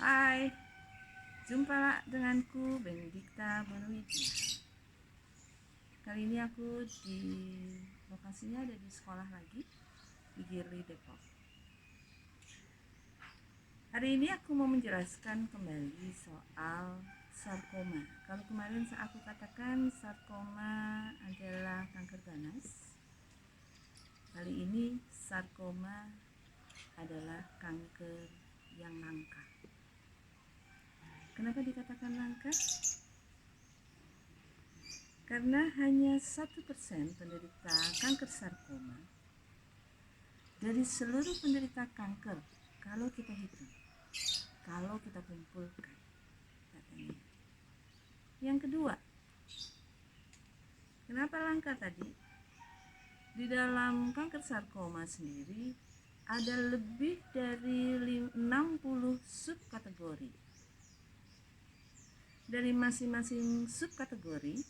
Hai, jumpa denganku Benedikta Bonwidi. Kali ini aku di lokasinya ada di sekolah lagi di Girly Depok. Hari ini aku mau menjelaskan kembali soal sarkoma. Kalau kemarin aku katakan sarkoma adalah kanker ganas, kali ini sarkoma adalah kanker yang langka. Kenapa dikatakan langka? Karena hanya 1% penderita kanker sarkoma dari seluruh penderita kanker, kalau kita hitung, kalau kita kumpulkan datanya. Yang kedua, kenapa langka tadi? Di dalam kanker sarkoma sendiri ada lebih dari 60 subkategori. Dari masing-masing subkategori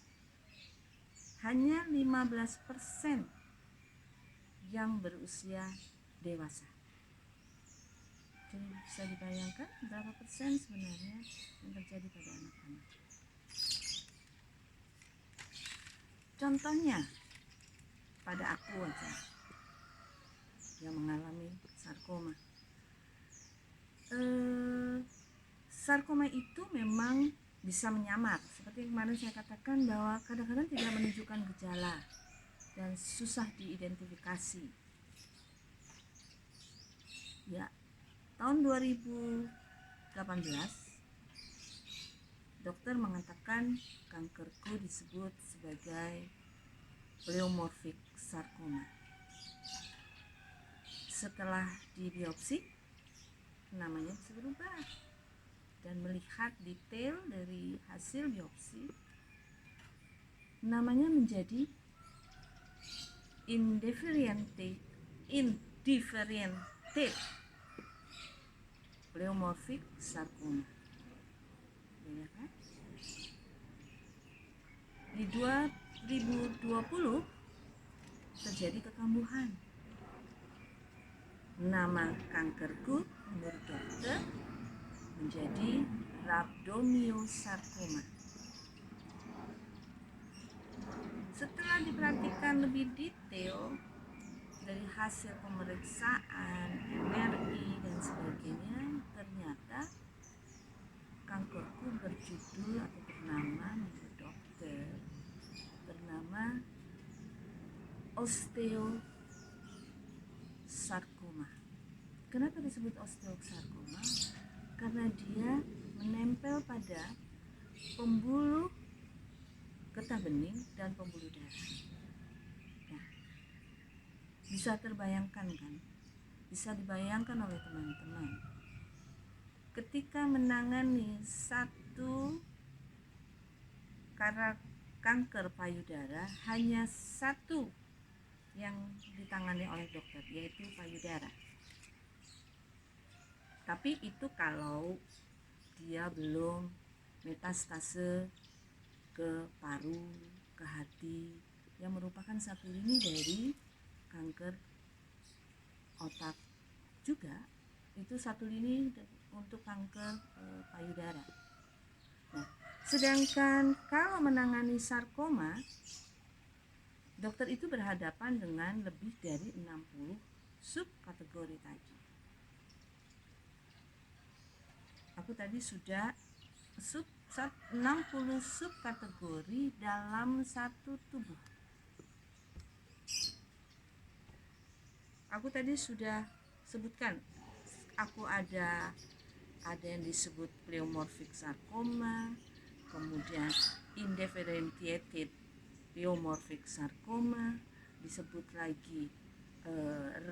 hanya 15% yang berusia dewasa. Jadi bisa dibayangkan berapa persen sebenarnya yang terjadi pada anak-anak. Contohnya pada aku aja yang mengalami sarkoma. Sarkoma itu memang bisa menyamar, seperti kemarin saya katakan bahwa kadang-kadang tidak menunjukkan gejala dan susah diidentifikasi. Ya, tahun 2018 dokter mengatakan kankerku disebut sebagai pleomorphic sarcoma. Setelah dibiopsi, namanya bisa berubah. Dan melihat detail dari hasil biopsi, namanya menjadi indifferentiated pleomorphic sarcoma. Ya kan? Di 2020 terjadi kekambuhan. Nama kankerku menurut dokter menjadi rhabdomyosarcoma. Setelah diperhatikan lebih detail dari hasil pemeriksaan, MRI dan sebagainya, ternyata kankerku berjudul atau bernama menurut dokter bernama osteosarcoma. Kenapa disebut osteosarcoma? Karena dia menempel pada pembuluh getah bening dan pembuluh darah. Nah, bisa terbayangkan kan? Bisa dibayangkan oleh teman-teman. Ketika menangani satu kanker payudara, hanya satu yang ditangani oleh dokter, yaitu payudara. Tapi itu kalau dia belum metastase ke paru, ke hati, yang merupakan satu lini dari kanker otak juga. Itu satu lini untuk kanker payudara. Nah, sedangkan kalau menangani sarkoma, dokter itu berhadapan dengan lebih dari 60 subkategori tadi. Aku tadi sudah 60 subkategori dalam satu tubuh. Aku tadi sudah sebutkan, aku ada yang disebut pleomorphic sarcoma, kemudian indifferentiated pleomorphic sarcoma, disebut lagi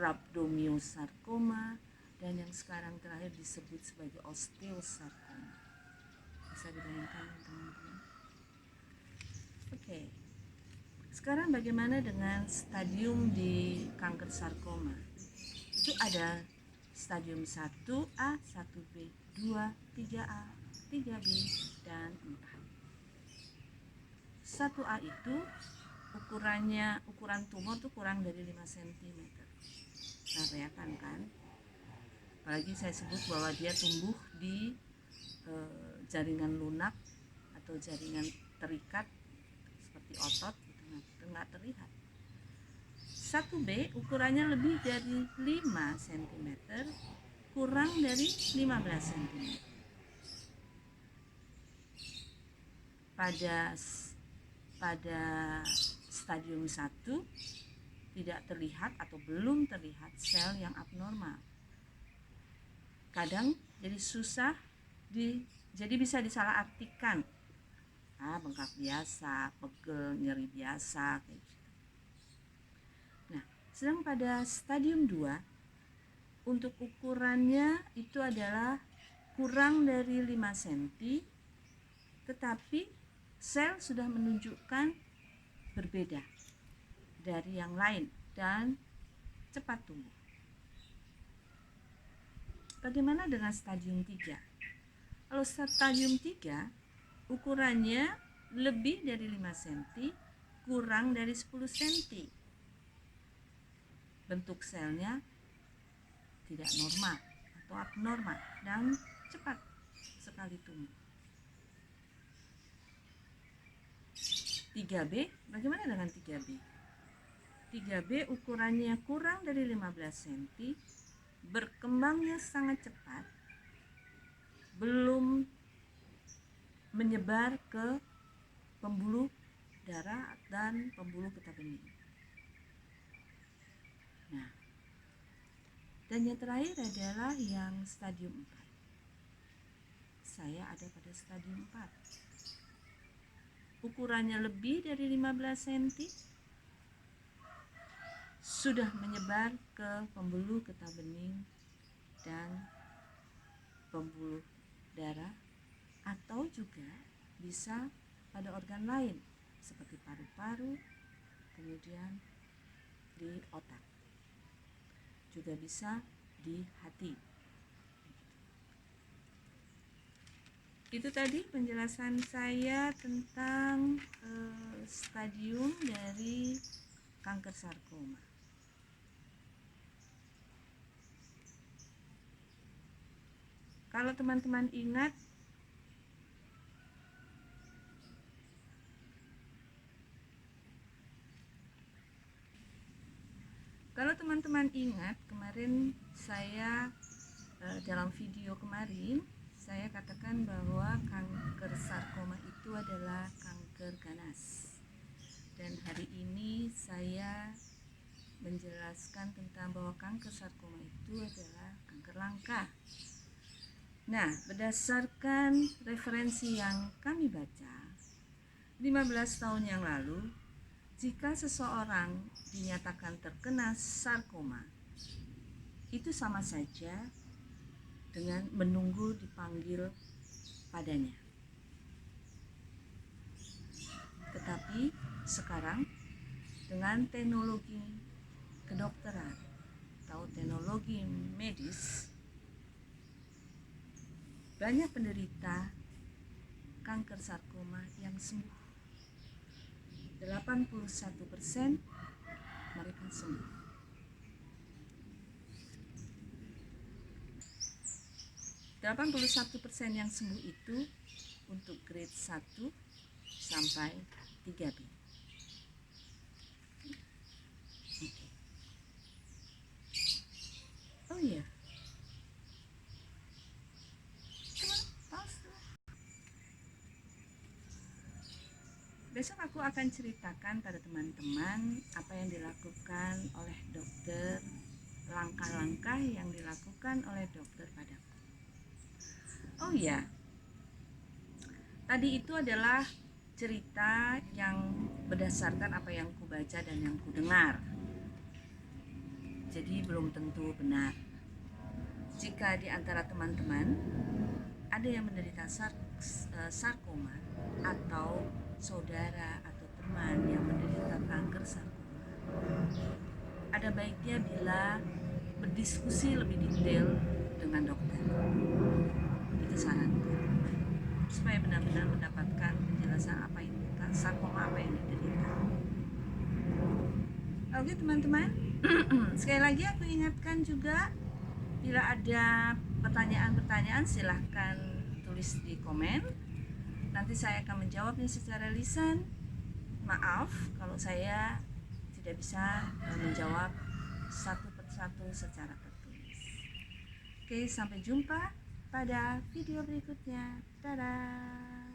rhabdomyosarcoma, dan yang sekarang terakhir disebut sebagai osteosarcoma. Bisa dibayangkan teman-teman? Oke. Sekarang bagaimana dengan stadium di kanker sarkoma? Itu ada stadium 1A, 1B, 2, 3A, 3B, dan 4. 1A itu ukuran tumor itu kurang dari 5 cm. Nah, kelihatan kan? Apalagi saya sebut bahwa dia tumbuh di jaringan lunak atau jaringan terikat seperti otot gitu, nggak terlihat. 1B ukurannya lebih dari 5 cm, kurang dari 15 cm. Pada stadium 1 tidak terlihat atau belum terlihat sel yang abnormal. Kadang jadi susah jadi bisa disalahartikan. Bengkak biasa, pegel, nyeri biasa kayak gitu. Nah, sedang pada stadium 2 untuk ukurannya itu adalah kurang dari 5 cm, tetapi sel sudah menunjukkan berbeda dari yang lain dan cepat tumbuh. Bagaimana dengan stadium 3? Kalau stadium 3 ukurannya lebih dari 5 cm, kurang dari 10 cm. Bentuk selnya tidak normal atau abnormal dan cepat sekali tumbuh. 3B, bagaimana dengan 3B? 3B ukurannya kurang dari 15 cm, berkembangnya sangat cepat, belum menyebar ke pembuluh darah dan pembuluh getah bening. Nah, dan yang terakhir adalah yang stadium 4. Saya ada pada stadium 4. Ukurannya lebih dari 15 cm, sudah menyebar ke pembuluh getah bening dan pembuluh darah, atau juga bisa pada organ lain seperti paru-paru, kemudian di otak, juga bisa di hati. Itu tadi penjelasan saya tentang stadium dari kanker sarkoma. Kalau teman-teman ingat, kemarin saya dalam video kemarin saya katakan bahwa kanker sarkoma itu adalah kanker ganas. Dan hari ini saya menjelaskan tentang bahwa kanker sarkoma itu adalah kanker langka. Nah, berdasarkan referensi yang kami baca 15 tahun yang lalu, jika seseorang dinyatakan terkena sarkoma, itu sama saja dengan menunggu dipanggil padanya. Tetapi sekarang dengan teknologi kedokteran atau teknologi medis, banyak penderita kanker sarkoma yang sembuh. 81% mereka sembuh. 81% yang sembuh itu untuk grade 1 sampai 3B. Oh iya. Besok aku akan ceritakan pada teman-teman apa yang dilakukan oleh dokter, langkah-langkah yang dilakukan oleh dokter padaku. Oh iya, tadi itu adalah cerita yang berdasarkan apa yang ku baca dan yang ku dengar. Jadi belum tentu benar. Jika di antara teman-teman ada yang menderita sarkoma atau saudara atau teman yang menderita kanker sarkoma, ada baiknya bila berdiskusi lebih detail dengan dokter. Itu saranku, supaya benar-benar mendapatkan penjelasan apa itu sarkoma, apa yang diderita. Oke teman-teman, sekali lagi aku ingatkan juga, bila ada pertanyaan-pertanyaan silahkan tulis tulis di komen. Nanti saya akan menjawabnya secara lisan. Maaf kalau saya tidak bisa menjawab satu persatu secara tertulis. Oke, sampai jumpa pada video berikutnya. Dadah.